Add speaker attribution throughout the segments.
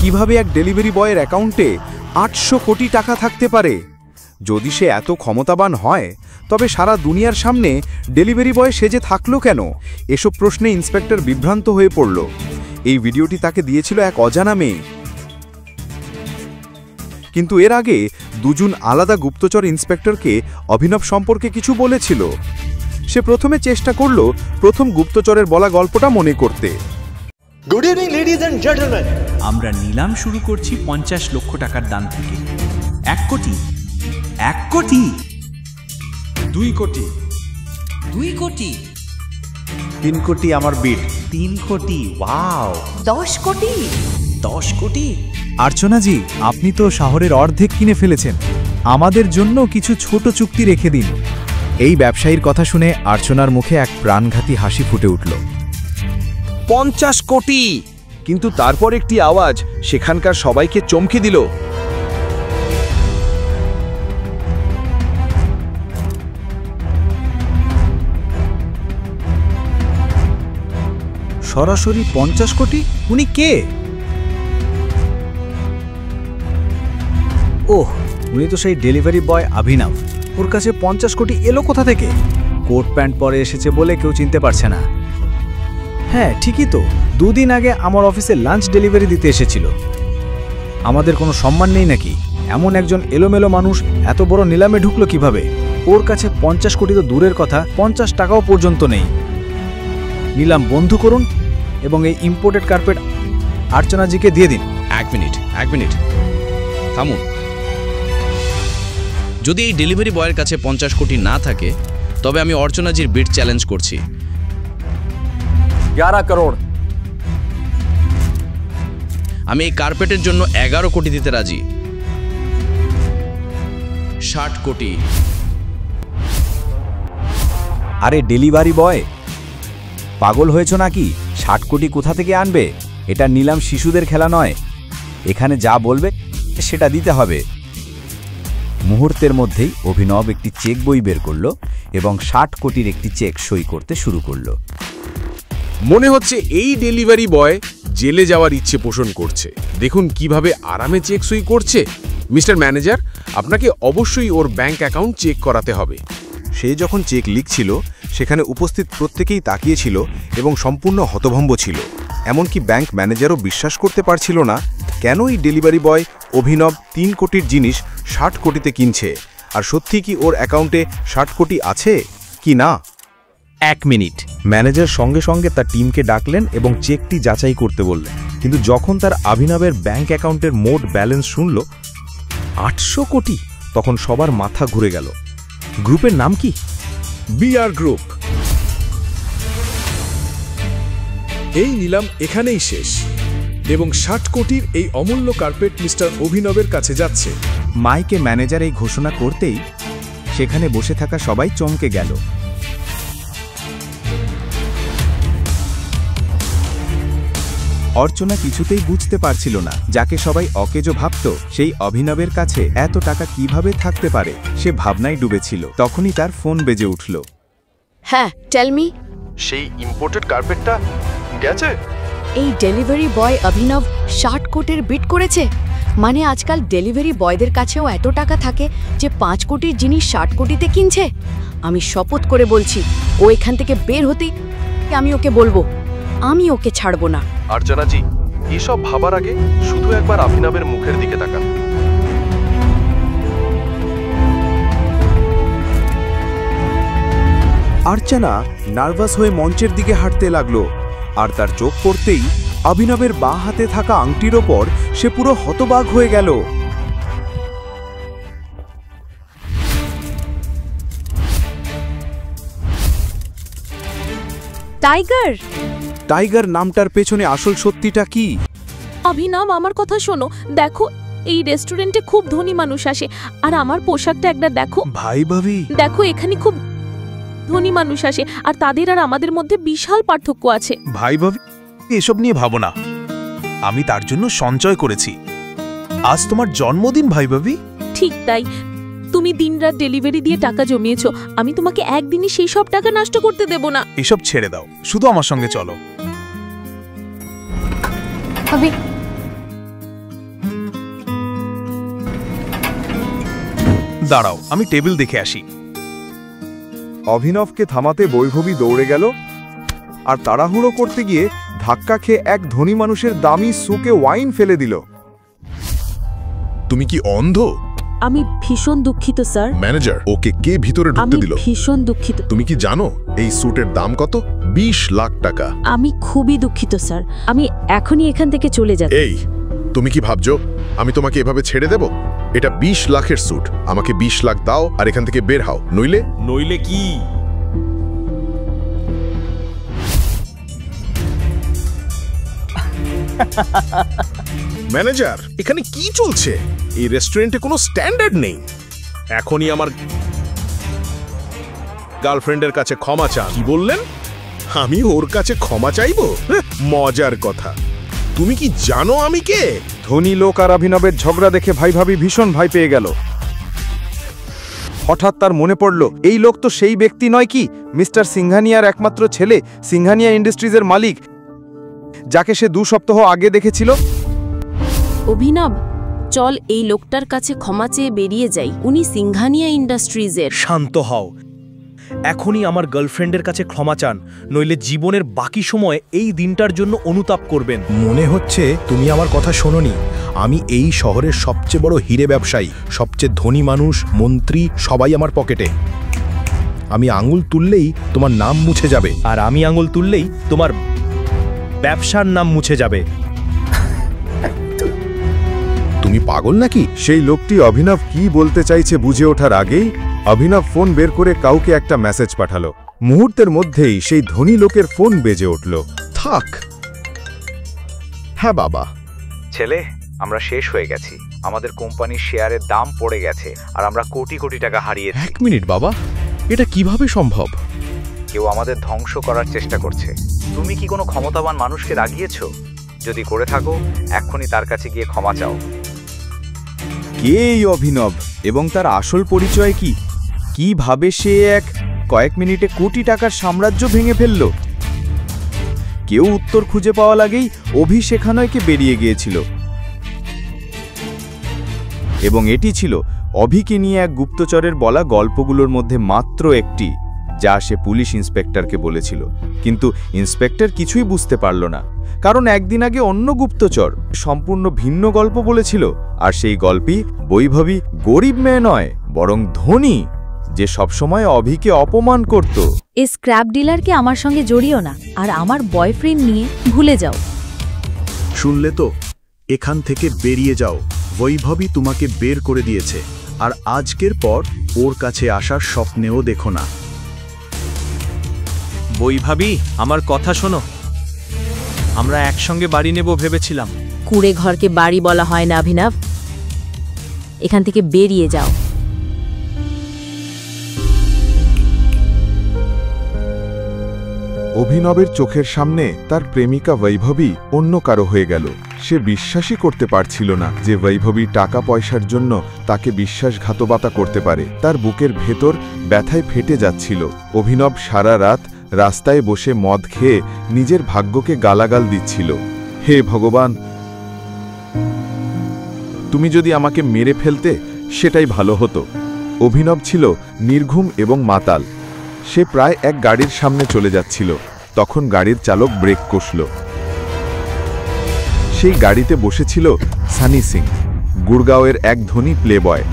Speaker 1: কিভাবে এক ডেলিভারি বয়ের অ্যাকাউন্টে 800 কোটি টাকা থাকতে পারে? যদি সে এত ক্ষমতাবান হয় তবে সারা দুনিয়ার সামনে ডেলিভারি বয় সেজে থাকলো কেন? এসব প্রশ্নে ইন্সপেক্টর বিভ্রান্ত হয়ে পড়ল। এই ভিডিওটি তাকে দিয়েছিল এক অজানা মেয়ে। কিন্তু এর আগে দুজন আলাদা গুপ্তচর ইন্সপেক্টরকে অভিনব সম্পর্কে কিছু বলেছিল। সে প্রথমে চেষ্টা করল প্রথম গুপ্তচরের বলা গল্পটা মনে করতে।
Speaker 2: Good evening ladies and gentleman.
Speaker 3: আমরা নিলাম শুরু করছি 50 লক্ষ টাকার দান থেকে। 1 কোটি, 1 কোটি,
Speaker 4: 2 কোটি,
Speaker 3: 2 কোটি,
Speaker 4: 3 কোটি আমার বিট,
Speaker 3: 3 কোটি, ওয়াও,
Speaker 5: 10 কোটি,
Speaker 3: 10 কোটি।
Speaker 6: আর্চনাজি, আপনি তো শহরের অর্ধেক কিনে ফেলেছেন। আমাদের জন্য কিছু ছোট চুক্তি রেখে দিন। এই ব্যবসায়ীর কথা শুনে আর্চনার মুখে এক প্রাণঘাতী হাসি ফুটে উঠল।
Speaker 1: 50 কোটি! কিন্তু তারপর একটি আওয়াজ সেখানকার সবাইকে চমকে দিল।
Speaker 6: সরাসরি 50 কোটি? উনি কে? ওহ, উনি তো সেই ডেলিভারি বয় অভিনব। ওর কাছে 50 কোটি এলো কোথা থেকে? কোট প্যান্ট পরে এসেছে বলে কেউ চিনতে পারছে না। হ্যাঁ, ঠিকই তো, 2 দিন আগে আমার অফিসে লাঞ্চ ডেলিভারি দিতে এসেছিল। আমাদের কোনো সম্মান নেই নাকি? এমন একজন এলোমেলো মানুষ এত বড় নিলামে ঢুকলো কিভাবে? ওর কাছে 50 কোটি তো দূরের কথা, 50 টাকাও পর্যন্ত নেই। নিলাম বন্ধ করুন এবং এই ইম্পোর্টেড কার্পেট আর্চনাজিকে দিয়ে দিন।
Speaker 7: এক মিনিট থামুন। যদি এই ডেলিভারি বয়ের কাছে 50 কোটি না থাকে তবে আমি অর্চনাজির বিড চ্যালেঞ্জ করছি।
Speaker 1: 11 করোড়।
Speaker 7: আমি এই কার্পেটের জন্য 11 কোটি দিতে রাজি। 60 কোটি।
Speaker 6: আরে ডেলিভারি বয়, পাগল হয়েছ নাকি? 60 কোটি কোথা থেকে আনবে? এটা নিলাম শিশুদের খেলা নয়। এখানে যা বলবে সেটা দিতে হবে। মুহূর্তের মধ্যেই অভিনব একটি চেক বই বের করল এবং 60 কোটির একটি চেক সই করতে শুরু করল।
Speaker 4: মনে হচ্ছে এই ডেলিভারি বয় জেলে যাওয়ার ইচ্ছে পোষণ করছে। দেখুন কিভাবে আরামে চেক সই করছে। মিস্টার ম্যানেজার, আপনাকে অবশ্যই ওর ব্যাংক অ্যাকাউন্ট চেক করাতে হবে।
Speaker 1: সে যখন চেক লিখছিল সেখানে উপস্থিত প্রত্যেকেই তাকিয়েছিল এবং সম্পূর্ণ হতভম্ব ছিল। এমনকি ব্যাংক ম্যানেজারও বিশ্বাস করতে পারছিল না কেন এই ডেলিভারি বয় অভিনব 3 কোটির জিনিস 60 কোটিতে কিনছে। আর সত্যি কি ওর অ্যাকাউন্টে 60 কোটি আছে কি না?
Speaker 6: 1 মিনিট। ম্যানেজার সঙ্গে সঙ্গে তার টিমকে ডাকলেন এবং চেকটি যাচাই করতে বললেন। কিন্তু যখন তার অভিনবের ব্যাংক অ্যাকাউন্টের মোট ব্যালেন্স শুনল 800 কোটি, তখন সবার মাথা ঘুরে গেল। গ্রুপের নাম কি?
Speaker 4: BR group. এই নিলাম এখানেই শেষ এবং 60 কোটির এই অমূল্য কার্পেট মিস্টার অভিনবের কাছে যাচ্ছে।
Speaker 6: মাইকে ম্যানেজার এই ঘোষণা করতেই সেখানে বসে থাকা সবাই চমকে গেল। অর্চনা কিছুতেই বুঝতে পারছিল না, যাকে সবাই অকেজো ভাবত সেই অভিনবের কাছে এত টাকা কিভাবে থাকতে পারে। সে ভাবনায় ডুবেছিল। তখনই তার ফোন বেজে উঠল।
Speaker 5: হ্যাঁ, টেল মি।
Speaker 1: সেই ইম্পোর্টেড কার্পেটটা গেছে?
Speaker 5: এই ডেলিভারি বয় অভিনব 60 কোটির বিট করেছে? মানে আজকাল ডেলিভারি বয়দের কাছেও এত টাকা থাকে যে 5 কোটির জিনিস 60 কোটিতে কিনছে? আমি শপথ করে বলছি, ও এখান থেকে বের হতেই আমি ওকে বলবো, আমি ওকে ছাড়বো না।
Speaker 1: আর্চনাজি, এসব ভাবার আগে শুধু একবার অভিনবের মুখের দিকে তাকান। আর্চনা নার্ভাস হয়ে মঞ্চের দিকে হাঁটতে লাগলো, আর তার চোখ পড়তেই অভিনবের বাঁ হাতে থাকা আংটির ওপর সে পুরো হতবাক হয়ে গেল।
Speaker 5: টাইগার।
Speaker 1: টাইগার নামটার পেছনে আসল সত্যিটা কি?
Speaker 8: অভিনব, আমার কথা শোনো। দেখো, এই রেস্টুরেন্টে খুব ধনী মানুষ আসে, আর আমার পোশাকটা একবার দেখো।
Speaker 1: ভাই ভাবি,
Speaker 8: দেখো, এখানে খুব ধনী মানুষ আসে আর তাদের আর আমাদের মধ্যে বিশাল পার্থক্য আছে।
Speaker 9: ভাই ভাবি, এসব নিয়ে ভাবো না। আমি তার জন্য সঞ্চয় করেছি। আজ তোমার জন্মদিন ভাই ভাবি।
Speaker 8: ঠিক তাই, তুমি দিনরাত ডেলিভারি দিয়ে টাকা জমিয়েছো। আমি তোমাকে একদিনই সেই সব টাকা নষ্ট করতে দেব না।
Speaker 9: এসব ছেড়ে দাও, শুধু আমার সঙ্গে চলো। দাঁড়াও, আমি টেবিল দেখে আসি।
Speaker 1: অভিনবকে থামাতে বৈভবী দৌড়ে গেল আর তাড়াহুড়ো করতে গিয়ে ধাক্কা খেয়ে এক ধনী মানুষের দামি সুকে ওয়াইন ফেলে দিল।
Speaker 10: তুমি কি অন্ধ?
Speaker 8: আমি ভীষণ দুঃখিত স্যার।
Speaker 10: ম্যানেজার, ওকে কে ভিতরে
Speaker 8: আমি
Speaker 10: ঢুকতে দিল?
Speaker 8: ভীষণ দুঃখিত।
Speaker 10: তুমি কি জানো এই স্যুটের দাম কত? 20 লাখ টাকা।
Speaker 8: আমি খুবই দুঃখিত স্যার, আমি এখনই এখান থেকে চলে যাচ্ছি।
Speaker 10: এই, তুমি কি ভাবছো আমি তোমাকে এভাবে ছেড়ে দেব? এটা 20 লাখের স্যুট। আমাকে 20 লাখ দাও আর এখান থেকে বের হও, নইলে
Speaker 3: কি?
Speaker 10: ম্যানেজার, এখানে কি চলছে? এই রেস্টুরেন্টে কোনো স্ট্যান্ডার্ড নেই। এখনই আমার গার্লফ্রেন্ডের কাছে ক্ষমা চান। কি বললেন? আমি ওর কাছে ক্ষমা চাইবো? মজার কথা। তুমি কি জানো আমি কে?
Speaker 1: ধনী লোক আর অভিনবের ঝগড়া দেখে ভাবি ভীষণ ভয় পেয়ে গেল। হঠাৎ তার মনে পড়ল, এই লোক তো সেই ব্যক্তি নয় কি, মিস্টার সিংহানিয়ার একমাত্র ছেলে, সিংহানিয়া ইন্ডাস্ট্রিজের মালিক, যাকে সে 2 সপ্তাহ আগে দেখেছিল।
Speaker 8: অভিনব, চল এই লোকটার কাছে ক্ষমা চেয়ে বেরিয়ে যাই। উনি সিংহানিয়া ইন্ডাস্ট্রিজের।
Speaker 2: শান্ত হও, এখনই আমার গার্লফ্রেন্ডের কাছে ক্ষমা চান, নইলে জীবনের বাকি সময় এই দিনটার জন্য অনুতাপ করবেন।
Speaker 9: মনে হচ্ছে তুমি আমার কথা শোনোনি। আমি এই শহরের সবচেয়ে বড় হিরে ব্যবসায়ী, সবচেয়ে ধনী মানুষ, মন্ত্রী সবাই আমার পকেটে। আমি আঙুল তুললেই তোমার নাম মুছে যাবে।
Speaker 2: আর আমি আঙুল তুললেই তোমার ব্যবসার নাম মুছে যাবে।
Speaker 10: তুমি পাগল নাকি?
Speaker 1: সেই লোকটি অভিনব কি বলতে চাইছে বুঝে ওঠার আগেই অভিনব ফোন বের করে কাউকে একটা মেসেজ পাঠালো। মুহূর্তের মধ্যেই সেই ধনী লোকের ফোন বেজে উঠল।
Speaker 10: থাক। হ্যাঁ বাবা।
Speaker 6: ছেলে, আমরা শেষ হয়ে গেছি। আমাদের কোম্পানির শেয়ারের দাম পড়ে গেছে আর আমরা কোটি কোটি টাকা হারিয়েছি।
Speaker 10: 1 মিনিট বাবা, এটা কিভাবে সম্ভব?
Speaker 6: কেউ আমাদের ধ্বংস করার চেষ্টা করছে। তুমি কি কোনো ক্ষমতাবান মানুষকে রাগিয়েছো? যদি করে থাকো, এক্ষুনি তার কাছে গিয়ে ক্ষমা চাও। কে এই অভিনব এবং তার আসল পরিচয় কি? কিভাবে সে কয়েক মিনিটে কোটি টাকার সাম্রাজ্য ভেঙে ফেলল? কেউ উত্তর খুঁজে পাওয়া লাগেই অভি সেখানকে বেরিয়ে গিয়েছিল এবং এটি ছিল অভিকে নিয়ে এক গুপ্তচরের বলা গল্পগুলোর মধ্যে মাত্র একটি, যা সে পুলিশ ইন্সপেক্টরকে বলেছিল। কিন্তু ইন্সপেক্টর কিছুই বুঝতে পারল না, কারণ একদিন আগে অন্য গুপ্তচর সম্পূর্ণ ভিন্ন গল্প বলেছিল। আর সেই গল্পই বৈভবী গরিব মেয়ে নয়, বরং ধনী, যে সবসময় অভিকে অপমান করত।
Speaker 5: এই স্ক্র্যাপ ডিলারকে আমার সঙ্গে জড়িও না, আর আমার বয়ফ্রেন্ড নিয়ে ভুলে যাও।
Speaker 10: শুনলে তো, এখান থেকে বেরিয়ে যাও। বৈভবী তোমাকে বের করে দিয়েছে, আর আজকের পর ওর কাছে আসার স্বপ্নেও দেখো না।
Speaker 2: বৈভবী, আমার কথা শোনো। আমরা একসঙ্গে বাড়ি নেব ভেবেছিলাম।
Speaker 5: কুড়ে ঘরকে বাড়ি বলা হয় না অভিনব। এখান থেকে বেরিয়ে যাও।
Speaker 1: অভিনবের চোখের সামনে তার প্রেমিকা বৈভবী অন্য কারো হয়ে গেল। সে বিশ্বাসই করতে পারছিল না যে বৈভবী টাকা পয়সার জন্য তাকে বিশ্বাসঘাতকতা করতে পারে। তার বুকের ভেতর ব্যথায় ফেটে যাচ্ছিল। অভিনব সারা রাত রাস্তায় বসে মদ খেয়ে নিজের ভাগ্যকে গালাগাল দিচ্ছিল। হে ভগবান, তুমি যদি আমাকে মেরে ফেলতে সেটাই ভালো হতো। অভিনব ছিল নির্ঘুম এবং মাতাল। সে প্রায় এক গাড়ির সামনে চলে যাচ্ছিল, তখন গাড়ির চালক ব্রেক কষল। সেই গাড়িতে বসেছিল সানি সিং, গুড়গাঁওয়ের এক ধনী প্লেবয়।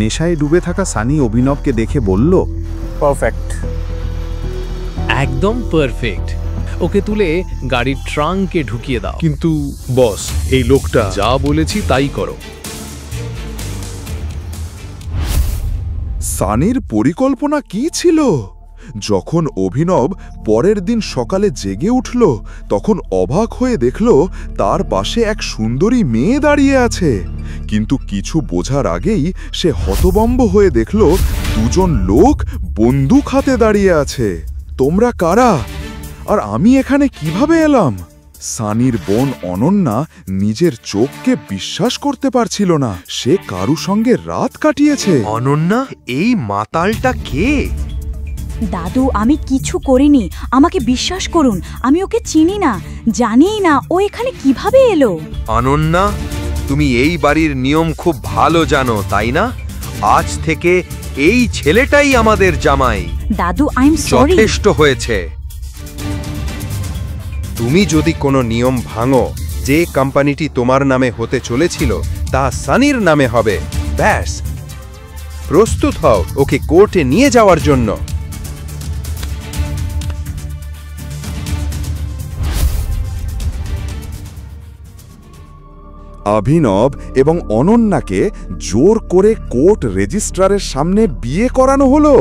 Speaker 1: নেশায় ডুবে থাকা সানি অভিনবকে দেখে বলল,
Speaker 6: পারফেক্ট,
Speaker 11: একদম পারফেক্ট। ওকে তুলে গাড়ির ট্রাঙ্কে ঢুকিয়ে দাও।
Speaker 10: কিন্তু বস, এই লোকটা
Speaker 11: যা বলেছি তাই করো।
Speaker 1: সানির পরিকল্পনা কি ছিল? যখন অভিনব পরের দিন সকালে জেগে উঠল, তখন অবাক হয়ে দেখল তার পাশে এক সুন্দরী মেয়ে দাঁড়িয়ে আছে। কিন্তু কিছু বোঝার আগেই সে হতভম্ব হয়ে দেখল দুজন লোক বন্দুক হাতে দাঁড়িয়ে আছে। তোমরা কারা? আর আমি এখানে কিভাবে এলাম?
Speaker 12: সানির বোন অনন্যা নিজের চোখকে বিশ্বাস করতে পারছিল না। সে কারু সঙ্গে রাত কাটিয়েছে।
Speaker 13: অনন্যা, এই মাতালটা কে?
Speaker 14: দাদু, আমি কিছু করিনি, আমাকে বিশ্বাস করুন। আমি ওকে চিনি না, জানিই না ও এখানে কিভাবে এলো।
Speaker 13: অনন্যা, তুমি এই বাড়ির নিয়ম খুব ভালো জানো, তাই না? আজ থেকে এই ছেলেটাই আমাদের জামাই।
Speaker 14: দাদু, আই এম সরি।
Speaker 13: যথেষ্ট হয়েছে। তুমি যদি কোনো নিয়ম ভাঙো, যে কোম্পানিটি তোমার নামে হতে চলেছিল তা সানির নামে হবে। ব্যাস, প্রস্তুত হও ওকে কোর্টে নিয়ে যাওয়ার জন্য।
Speaker 12: অভিনব এবং অনন্যাকে জোর করে কোর্ট রেজিস্ট্রারের সামনে বিয়ে করানো হলো।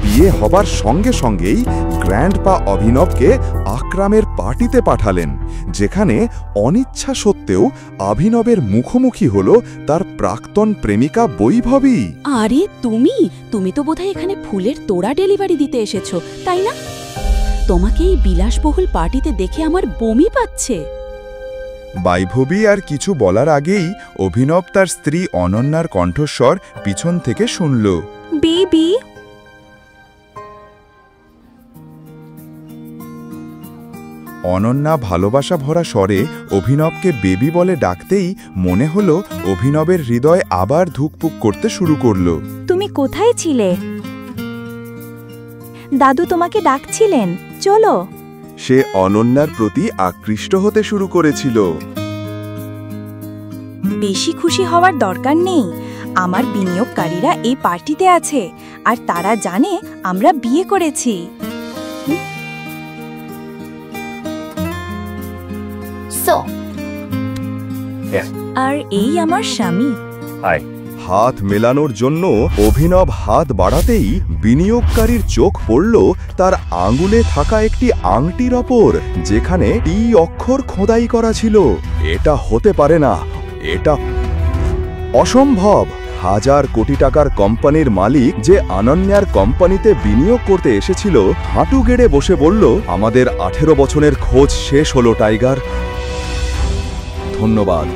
Speaker 12: বিয়ে হবার সঙ্গে সঙ্গেই গ্র্যান্ডপা অভিনবকে আকরামের পার্টিতে পাঠালেন, যেখানে অনিচ্ছা সত্ত্বেও অভিনবের মুখোমুখি হল তার প্রাক্তন প্রেমিকা বৈভবী।
Speaker 14: আরে তুমি তো বোধহয় এখানে ফুলের তোড়া ডেলিভারি দিতে এসেছো, তাই না? তোমাকে এই বিলাসবহুল পার্টিতে দেখে আমার বমি পাচ্ছে।
Speaker 12: বৈভবী আর কিছু বলার আগেই অভিনব তার স্ত্রী অনন্যার কণ্ঠস্বর পিছন থেকে শুনল।
Speaker 14: বেবি।
Speaker 12: অনন্যা ভালোবাসা ভরা স্বরে অভিনবকে বেবি বলে ডাকতেই মনে হলো অভিনবের হৃদয় আবার ধুকপুক করতে শুরু করল।
Speaker 14: তুমি কোথায় ছিলে? দাদু তোমাকে ডাকছিলেন, চলো।
Speaker 12: সে অনন্যার প্রতি আকৃষ্ট হতে শুরু করেছিল।
Speaker 14: বেশি খুশি হওয়ার দরকার নেই। আমার বিনিয়োগকারীরা এই পার্টিতে আছে আর তারা জানে আমরা বিয়ে করেছি। আর এই আমার স্বামী।
Speaker 12: হাত মেলানোর জন্য অভিনব হাত বাড়াতেই বিনিয়োগকারীর চোখ পড়ল তার আঙ্গুলে থাকা একটি আংটির ওপর, যেখানে টি অক্ষর খোদাই করা ছিল। এটা হতে পারে না, এটা অসম্ভব। হাজার কোটি টাকার কোম্পানির মালিক যে অনন্যার কোম্পানিতে বিনিয়োগ করতে এসেছিল, হাঁটু গেড়ে বসে বলল, আমাদের 18 বছরের খোঁজ শেষ হলো টাইগার, ধন্যবাদ।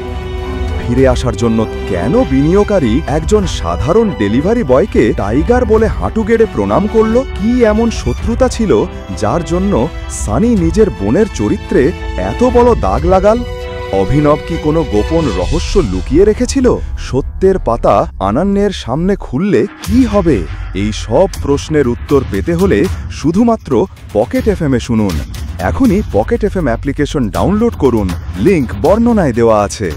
Speaker 12: ফিরে আসার জন্য। কেন বিনিয়োগকারী একজন সাধারণ ডেলিভারি বয়কে টাইগার বলে হাঁটু গেড়ে প্রণাম করল? কি এমন শত্রুতা ছিল যার জন্য সানি নিজের বোনের চরিত্রে এত বড় দাগ লাগাল? অভিনব কি কোনো গোপন রহস্য লুকিয়ে রেখেছিল? সত্যের পাতা অনন্যার সামনে খুললে কি হবে? এই সব প্রশ্নের উত্তর পেতে হলে শুধুমাত্র পকেট এফএমে শুনুন। এখনই পকেট এফএম অ্যাপ্লিকেশন ডাউনলোড করুন, লিংক বর্ণনায় দেওয়া আছে।